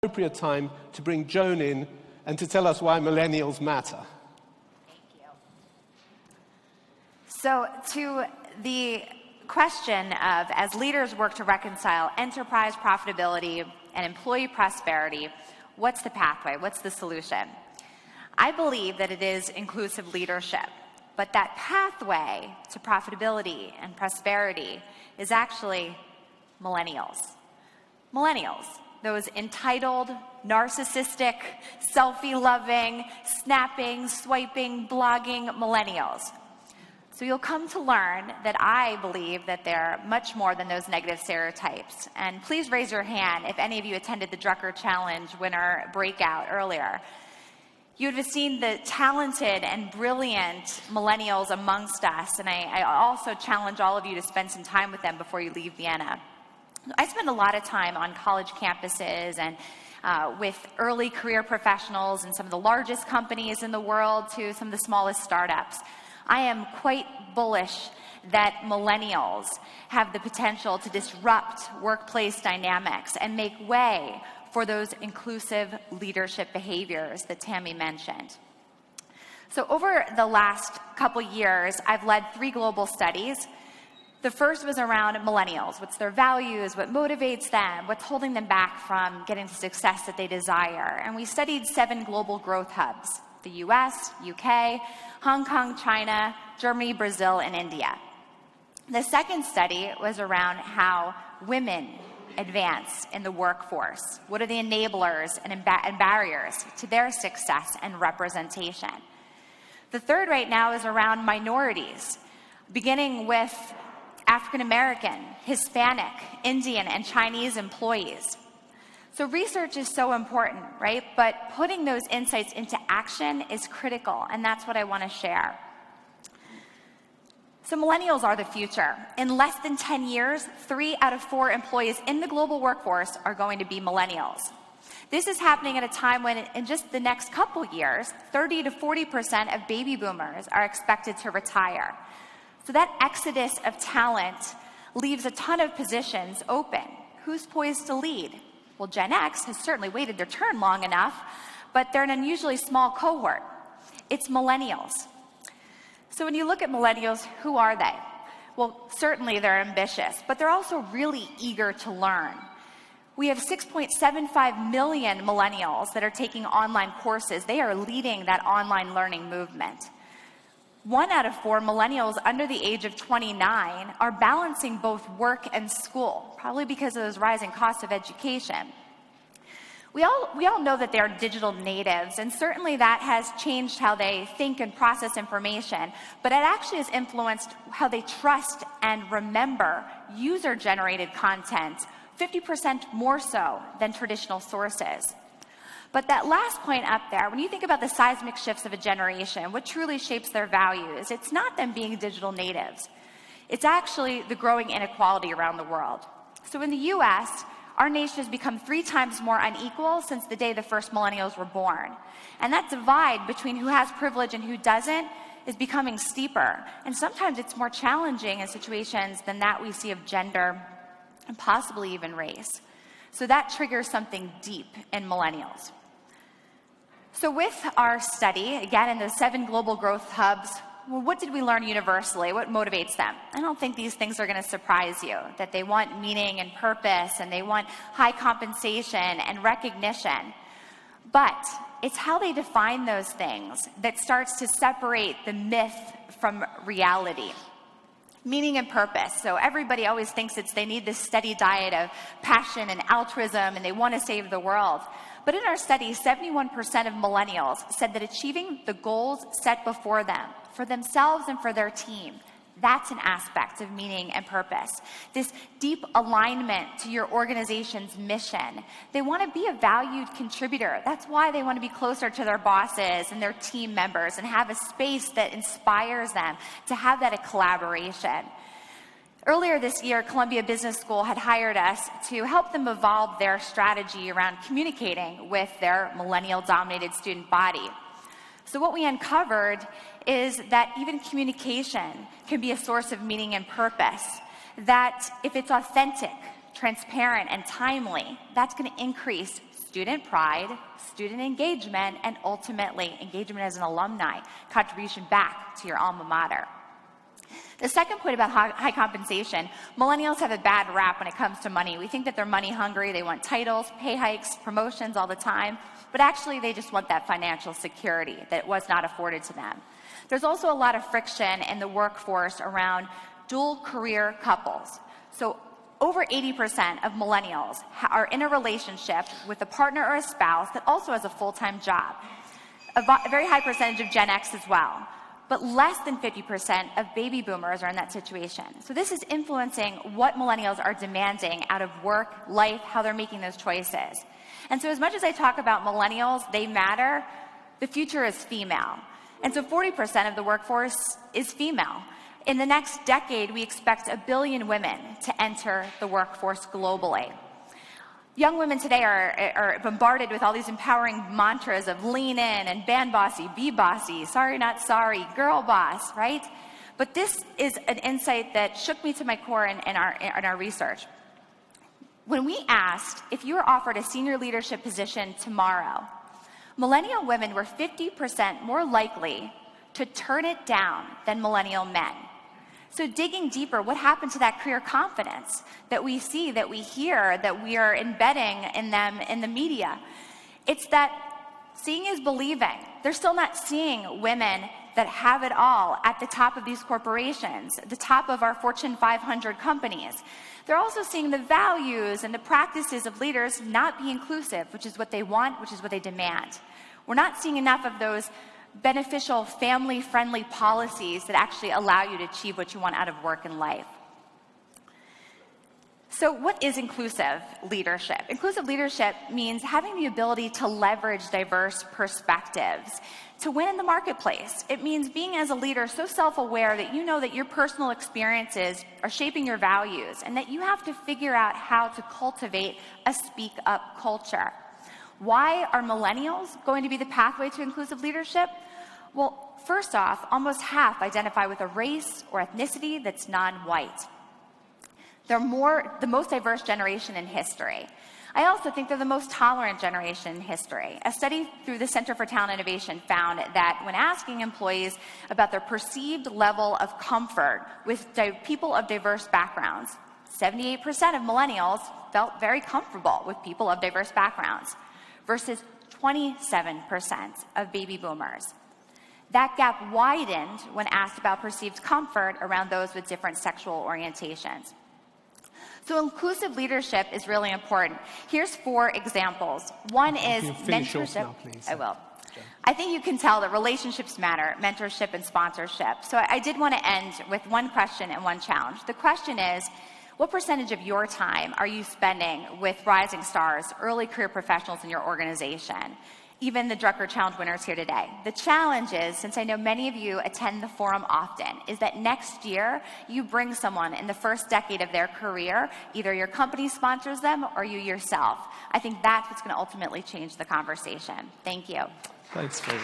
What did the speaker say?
appropriate time to bring Joan in and to tell us why millennials matter. Thank you. So to the question of, as leaders work to reconcile enterprise profitability and employee prosperity, what's the pathway? What's the solution? I believe that it is inclusive leadership, but that pathway to profitability and prosperity is actually millennials. Millennials, those entitled, narcissistic, selfie-loving, snapping, swiping, blogging millennials. So you'll come to learn that I believe that they're much more than those negative stereotypes. And please raise your hand if any of you attended the Drucker Challenge winner breakout earlier. You would have seen the talented and brilliant millennials amongst us, and I also challenge all of you to spend some time with them before you leave Vienna. I spend a lot of time on college campuses and with early career professionals in some of the largest companies in the world to some of the smallest startups. I am quite bullish that millennials have the potential to disrupt workplace dynamics and make way for those inclusive leadership behaviors that Tammy mentioned. So over the last couple years, I've led 3 global studies. The first was around millennials. What's their values? What motivates them? What's holding them back from getting the success that they desire? And we studied 7 global growth hubs: the US, UK, Hong Kong, China, Germany, Brazil, and India. The second study was around how women advance in the workforce. What are the enablers and barriers to their success and representation? The third right now is around minorities, beginning with African American, Hispanic, Indian, and Chinese employees. So research is so important, right? But putting those insights into action is critical, and that's what I want to share. So millennials are the future. In less than 10 years, 3 out of 4 employees in the global workforce are going to be millennials. This is happening at a time when, in just the next couple years, 30 to 40% of baby boomers are expected to retire. So that exodus of talent leaves a ton of positions open. Who's poised to lead? Well, Gen X has certainly waited their turn long enough, but they're an unusually small cohort. It's millennials. So when you look at millennials, who are they? Well, certainly they're ambitious, but they're also really eager to learn. We have 6.75 million millennials that are taking online courses. They are leading that online learning movement. 1 out of 4 millennials under the age of 29 are balancing both work and school, probably because of those rising costs of education. We all know that they're digital natives, and certainly that has changed how they think and process information, but it actually has influenced how they trust and remember user-generated content, 50% more so than traditional sources. But that last point up there, when you think about the seismic shifts of a generation, what truly shapes their values, it's not them being digital natives. It's actually the growing inequality around the world. So in the US, our nation has become 3 times more unequal since the day the first millennials were born. And that divide between who has privilege and who doesn't is becoming steeper. And sometimes it's more challenging in situations than that we see of gender and possibly even race. So that triggers something deep in millennials. So with our study, again, in the 7 global growth hubs, well, what did we learn universally? What motivates them? I don't think these things are going to surprise you, that they want meaning and purpose, and they want high compensation and recognition. But it's how they define those things that starts to separate the myth from reality. Meaning and purpose. So everybody always thinks they need this steady diet of passion and altruism, and they want to save the world. But in our study, 71% of millennials said that achieving the goals set before them, for themselves and for their team, that's an aspect of meaning and purpose. This deep alignment to your organization's mission. They want to be a valued contributor. That's why they want to be closer to their bosses and their team members and have a space that inspires them to have that collaboration. Earlier this year, Columbia Business School had hired us to help them evolve their strategy around communicating with their millennial-dominated student body. So what we uncovered is that even communication can be a source of meaning and purpose, that if it's authentic, transparent, and timely, that's going to increase student pride, student engagement, and ultimately engagement as an alumni, contribution back to your alma mater. The second point about high compensation, millennials have a bad rap when it comes to money. We think that they're money hungry, they want titles, pay hikes, promotions all the time, but actually they just want that financial security that was not afforded to them. There's also a lot of friction in the workforce around dual career couples. So over 80% of millennials are in a relationship with a partner or a spouse that also has a full-time job. A very high percentage of Gen X as well. But less than 50% of baby boomers are in that situation. So this is influencing what millennials are demanding out of work, life, how they're making those choices. And so as much as I talk about millennials, they matter, the future is female. And so 40% of the workforce is female. In the next decade, we expect 1 billion women to enter the workforce globally. Young women today are bombarded with all these empowering mantras of lean in and band bossy, be bossy, sorry not sorry, girl boss, right? But this is an insight that shook me to my core in our research. When we asked if you were offered a senior leadership position tomorrow, millennial women were 50% more likely to turn it down than millennial men. So digging deeper, what happened to that career confidence that we see, that we hear, that we are embedding in them in the media? It's that seeing is believing. They're still not seeing women that have it all at the top of these corporations, the top of our Fortune 500 companies. They're also seeing the values and the practices of leaders not be inclusive, which is what they want, which is what they demand. We're not seeing enough of those beneficial, family-friendly policies that actually allow you to achieve what you want out of work and life. So what is inclusive leadership? Inclusive leadership means having the ability to leverage diverse perspectives to win in the marketplace. It means being as a leader so self-aware that you know that your personal experiences are shaping your values and that you have to figure out how to cultivate a speak-up culture. Why are millennials going to be the pathway to inclusive leadership? Well, first off, almost half identify with a race or ethnicity that's non-white. They're the most diverse generation in history. I also think they're the most tolerant generation in history. A study through the Center for Talent Innovation found that when asking employees about their perceived level of comfort with people of diverse backgrounds, 78% of millennials felt very comfortable with people of diverse backgrounds, versus 27% of baby boomers. That gap widened when asked about perceived comfort around those with different sexual orientations. So inclusive leadership is really important. Here's 4 examples. One is mentorship. Now, please. I will. Joan. I think you can tell that relationships matter, mentorship and sponsorship. So I did want to end with one question and one challenge. The question is, what percentage of your time are you spending with rising stars, early career professionals in your organization? Even the Drucker Challenge winners here today. The challenge is, since I know many of you attend the forum often, is that next year you bring someone in the first decade of their career, either your company sponsors them or you yourself. I think that's what's going to ultimately change the conversation. Thank you. Thanks, Faye.